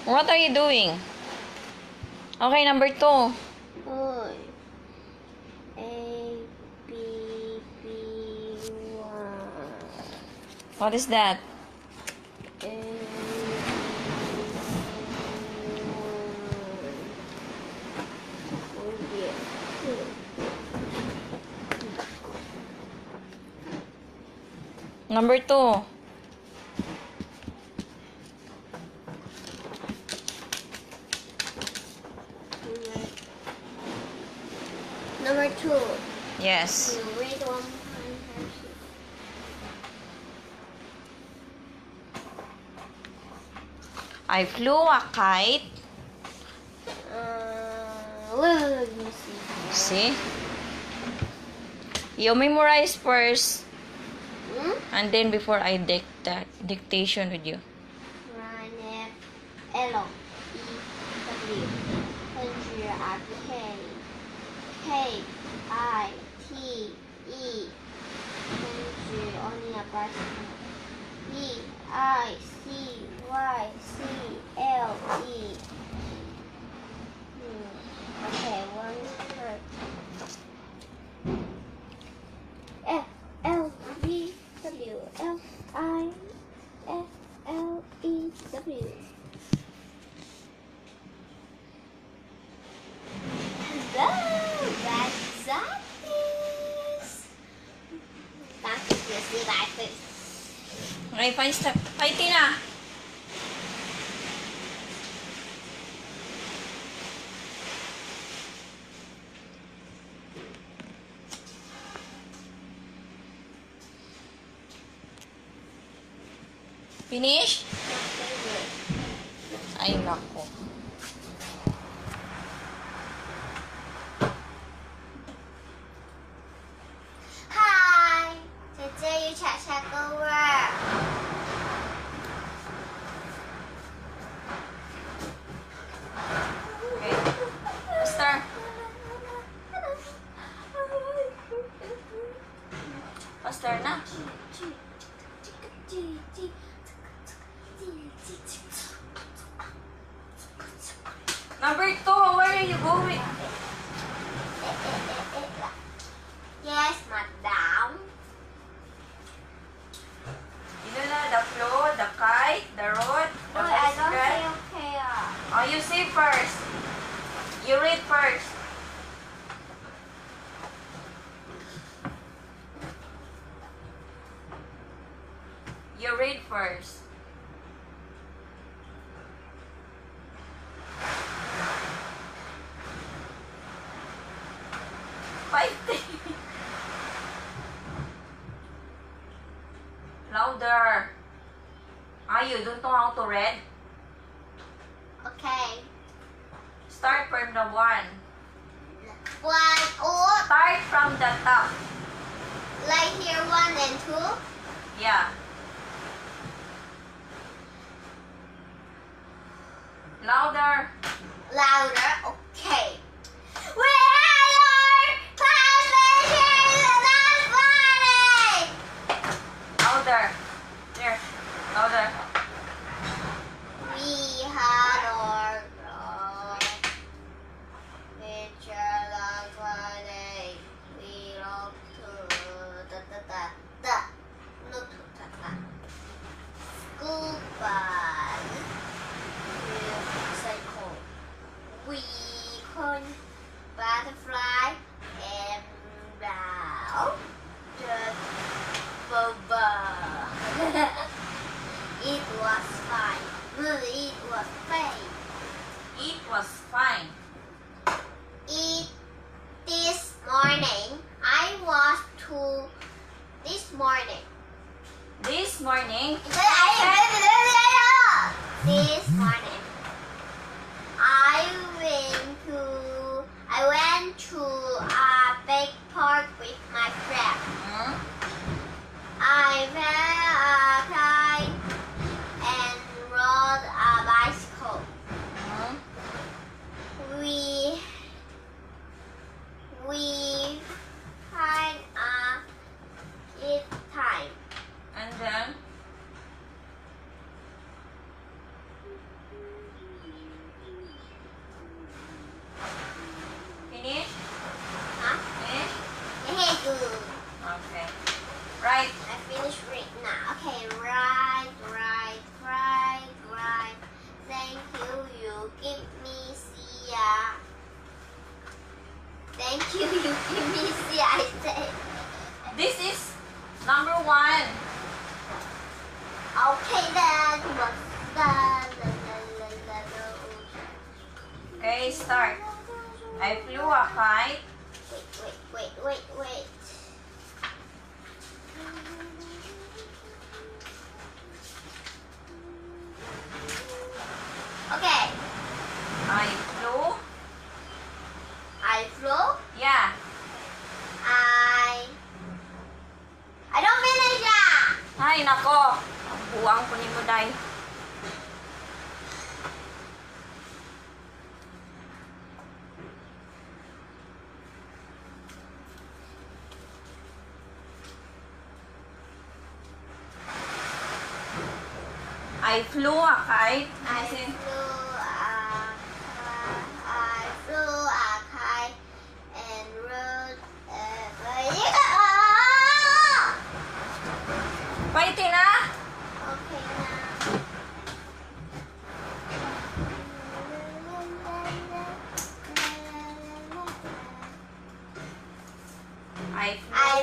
What are you doing? Okay, number 2. Oy. A, B, B, 1. What is that? A, oh dear. Number 2. Number 2. Yes. You read one. I flew a kite. Let me see. See? You memorize first, and then before I dictation with you. Run L E W H R K K I T E only a bicycle. E I C Y C L E. Okay, one time. F L V W F I F L E W. That's this. That's just like this. Okay, 5 step. 5 na. Finish? Ay, nako. Hi, today you check over. Okay. Start. Faster na. Number 2, where are you going? Yes, madam. You know na, the flow, the kite, the road, the Wait, I don't bicycle. say okay. Oh, you say first. You read first. You read first. Louder. Ah, you don't know how to read? Okay. Start from the 1. One, oh, Start from the top. like here, 1 and 2. Yeah. Louder. Louder, okay. We are your classmates last Friday. Louder. There. Louder. We had our picture last Friday. We love to no school bus. Cycle. We con butterfly and now the bubble. It was fine. It was fine. It was fine. This morning I was to this morning. This morning, This morning I went to a big park with my friend. I went outside and rode a bicycle. We had a eat time. and then Okay, start. I flew a kite. Wait. Okay. I flew. Yeah. I don't finish that. Ay, nako. Ang buwang ko ni mo, day. I flew a kite. I flew a kite and rode Paitin na. Okay now. I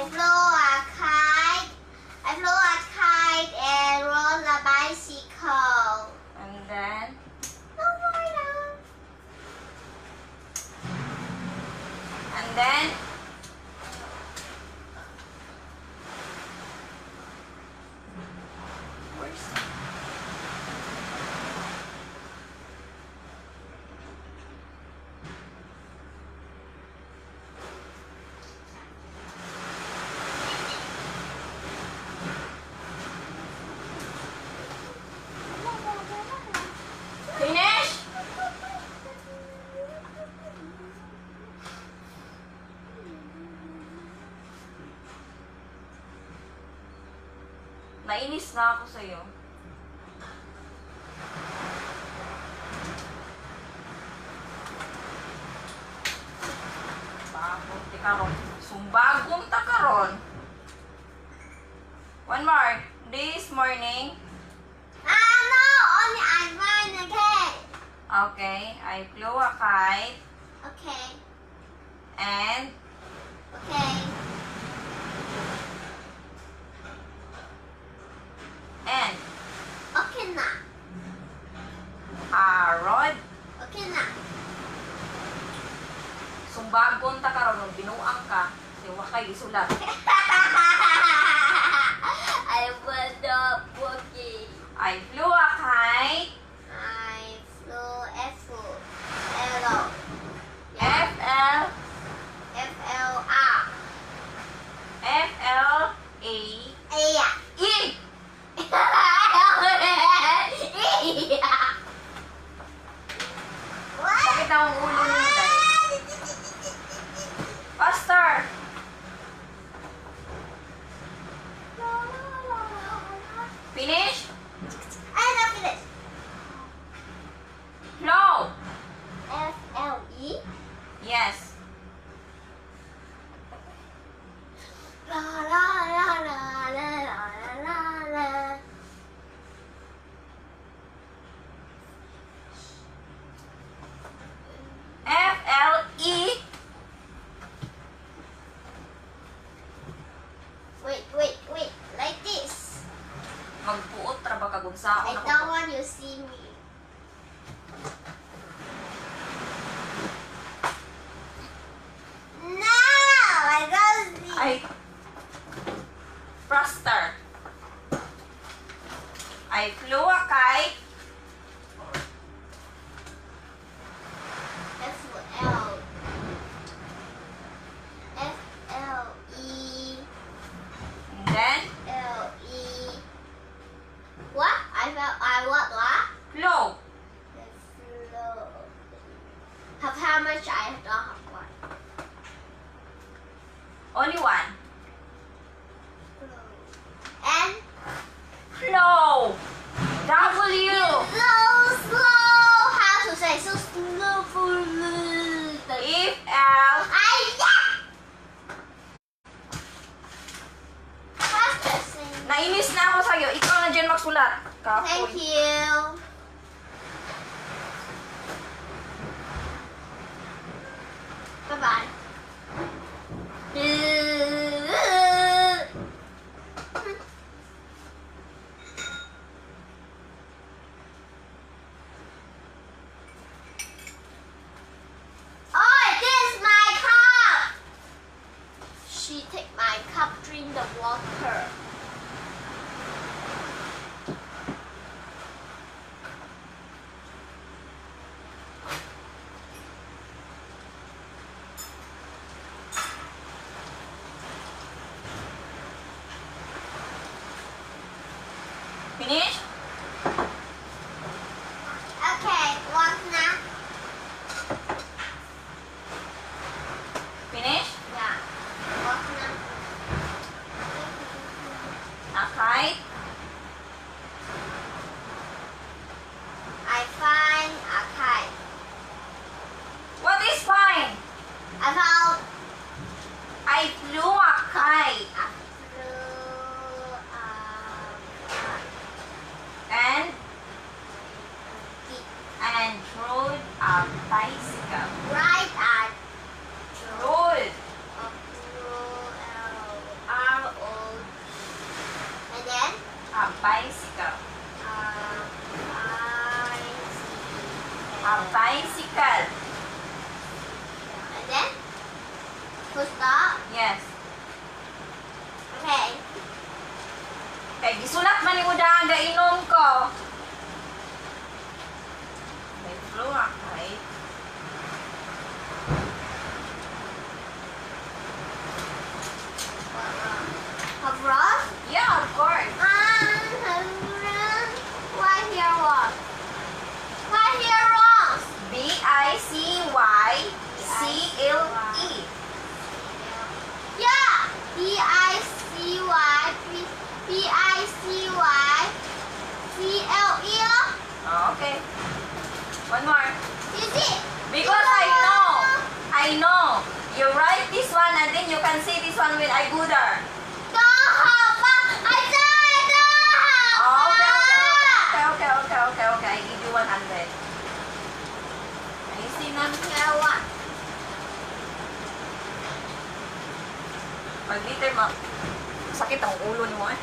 flew a kite. I flew a kite and rode a bicycle. And then, No more now. and then, where's finish? Nainis na ako sa'yo. Bagong ti karon. Sumbagong ta karon. One more. This morning. No, only I mine again. Okay, I flew a kite Okay. and Okay. Okay na. a rod. Okay na. Sumbagon ta karon nung binuang ka. Kasi wakay isulat. I was not working. I flew a kite. I flew F-L. F-L F-L-R. F-L-A Yeah. E. Sakit na ang ulo niyo, Day. Faster! Finish? I'm not finished. Flow! F-L-E. Yes. La la la la la la la la. F-L-E. Wait. Like this. Magpuot ra ba kagumsaon I ako? don't want you see me. No! I don't see. Ay. Faster. I flew a kite. F-L. F-L-E. And then, L-E. What? I what? flow. Flow. How much I don't have one. Only one. Flow. And Flow. W. slow. How to say so slow for If L. Faster sing. Nainis na ako sa'yo. Ikaw na dyan magsulat. Kapoy. Thank you. Bye-bye. Finish? Okay, what's now? Finish? Yeah. What's now? A kite? I find a kite. What is fine? I found I flew a kite. a blue And rode a bicycle. right at Rode. R-O. And then A bicycle. A bicycle. And then full stop. Yes. Okay. Kay gisulat man ni mo daga inom ko. May flew a kite. Have Ross? Yeah, of course. Why here was? Why here was? B-I-C-Y-C-L-E. Yeah. B-I-C-Y-C-L-E. Oh, okay. One more. You see? Because I know. You write this one and then you can see this one when I go there. Don't have I said Oh, okay. I give you 100. Ayusin na. Here what? Pag-liter mo. Sakit ang ulo ni mo eh.